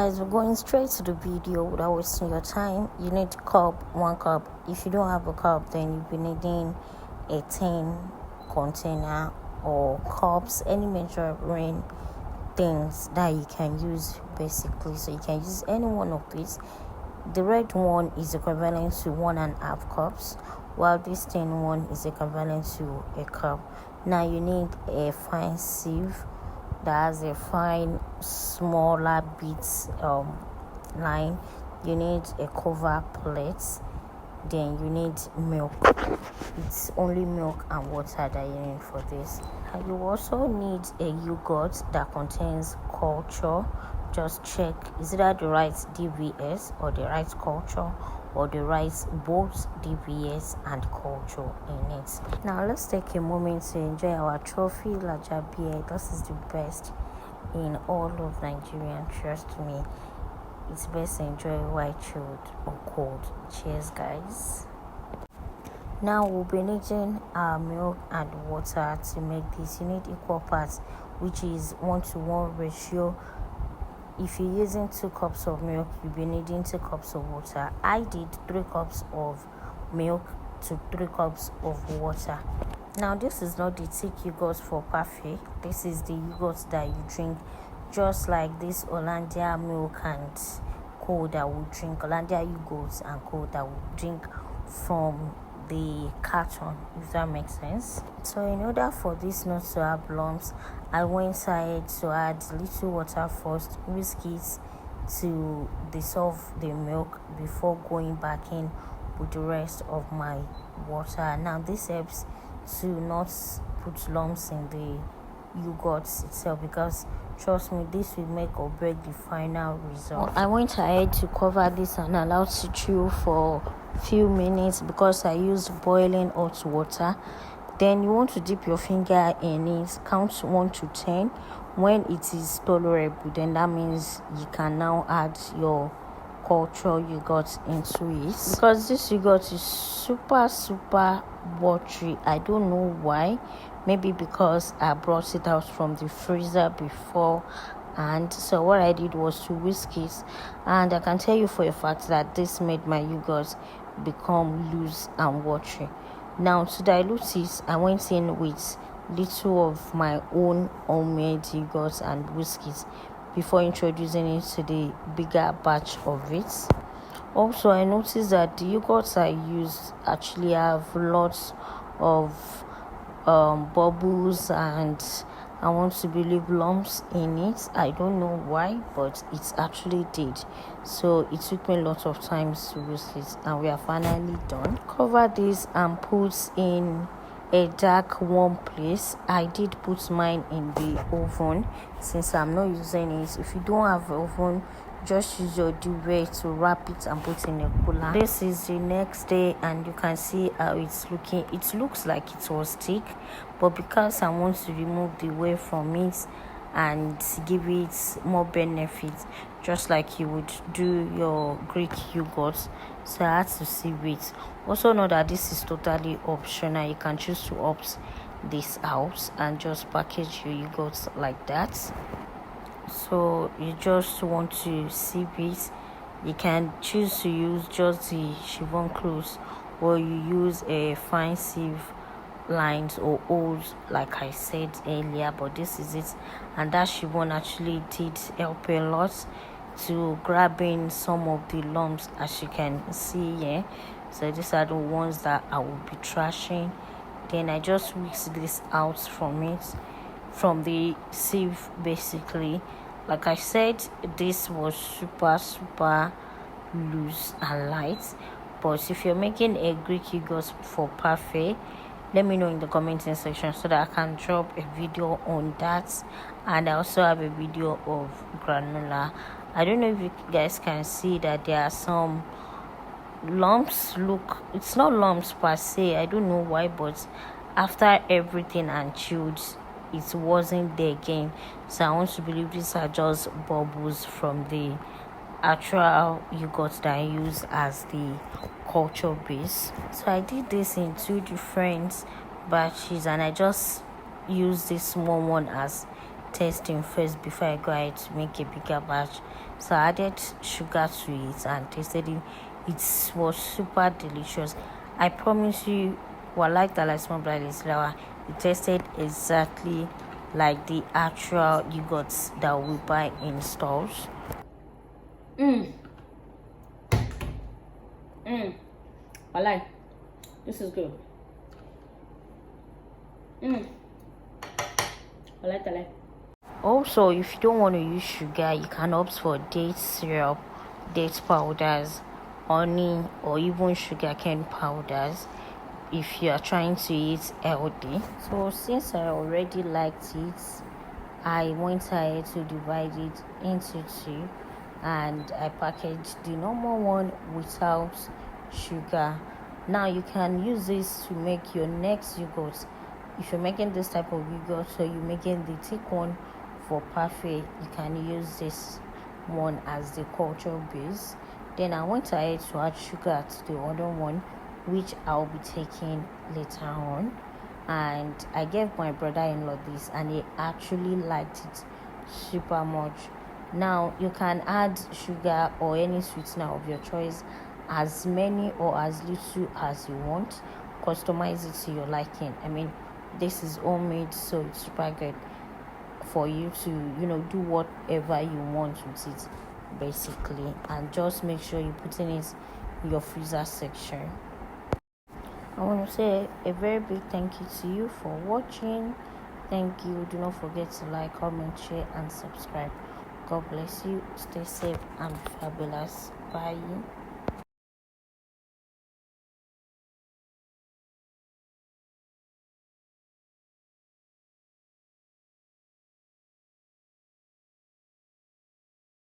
guys, we're going straight to the video without wasting your time. You need a cup, 1 cup. If you don't have a cup, then you'll be needing a tin container or cups, any measuring things that you can use basically. So you can use any one of these. The red one is equivalent to 1.5 cups, while this thin one is equivalent to a cup. Now you need a fine sieve that has a fine smaller bits line. You need a cover plate, then you need milk. It's only milk and water that you need for this. And you also need a yogurt that contains culture. Just check, is it the right DVS or the right culture, or the right both DVS and culture in it. Now let's take a moment to enjoy our trophy lager beer. This is the best in all of Nigeria, trust me. It's best to enjoy white chilled or cold. Cheers guys. Now we'll be needing our milk and water to make this. You need equal parts, which is 1-to-1 ratio. If you're using 2 cups of milk, you'll be needing 2 cups of water. I did 3 cups of milk to 3 cups of water. Now this is not the thick yogurt for parfait. This is the yogurt that you drink, just like this Hollandia milk and co that we drink, Hollandia yogurt and co that we drink from the carton, if that makes sense. So in order for this not to have lumps, I went ahead to add little water first, whisk it to dissolve the milk before going back in with the rest of my water. Now this helps to not put lumps in the yogurt itself, because trust me, this will make or break the final result. I went ahead to cover this and allow it to chill for few minutes because I used boiling hot water. Then you want to dip your finger in it, count 1 to 10. When it is tolerable, then that means you can now add your culture yogurt into it. Because this yogurt is super watery. I don't know why. Maybe because I brought it out from the freezer before, and so what I did was to whisk it, and I can tell you for a fact that this made my yogurt become loose and watery. Now to dilute it, I went in with little of my own homemade yogurt and whisk it before introducing it to the bigger batch of it. Also, I noticed that the yogurts I use actually have lots of bubbles, and I want to believe lumps in it. I don't know why, but it actually did. So it took me a lot of time to whisk it, and we are finally done. Cover this and put in a dark warm place. I did put mine in the oven since I'm not using it. If you don't have an oven, just use your duvet to wrap it and put in a cooler. This is the next day, and you can see how it's looking. It looks like it was thick, but because I want to remove the whey from it and give it more benefits, just like you would do your Greek yogurt, so I had to sieve it. Also know that this is totally optional. You can choose to opt this out and just package your yogurt like that. So you just want to sieve it. You can choose to use just the chiffon cloth, or you use a fine sieve lines or holes like I said earlier, but this is it. And that chiffon actually did help a lot to grabbing some of the lumps, as you can see here. So these are the ones that I will be trashing. Then I just whisk this out from the sieve basically. Like I said, this was super loose and light, but if you're making a Greek yogurt for parfait, let me know in the commenting section so that I can drop a video on that. And I also have a video of granola. I don't know if you guys can see that there are some lumps. Look, it's not lumps per se, I don't know why, but after everything and chilled, it wasn't there again. So I want to believe these are just bubbles from the actual yogurt that I use as the culture base. So I did this in 2 different batches, and I just used this small one as tasting first before I go ahead to make a bigger batch. So I added sugar to it and tasted it. It was super delicious. I promise you, like that, like small blood is flour. It tasted exactly like the actual yogurts that we buy in stores. I like. This is good. I like. Also, if you don't want to use sugar, you can opt for date syrup, date powders, honey, or even sugarcane powders if you are trying to eat healthy. So since I already liked it, I went ahead to divide it into two, and I packaged the normal one without sugar. Now you can use this to make your next yogurt. If you're making this type of yogurt, so you're making the thick one for parfait, you can use this one as the culture base. Then I went ahead to add sugar to the other one, which I'll be taking later on. And I gave my brother-in-law this, and he actually liked it super much. Now you can add sugar or any sweetener of your choice, as many or as little as you want. Customize it to your liking. I mean, this is homemade, so it's super good for you to do whatever you want with it, basically. And just make sure you put in it in your freezer section. I want to say a very big thank you to you for watching. Thank you. Do not forget to like, comment, share, and subscribe. God bless you. Stay safe and fabulous. Bye.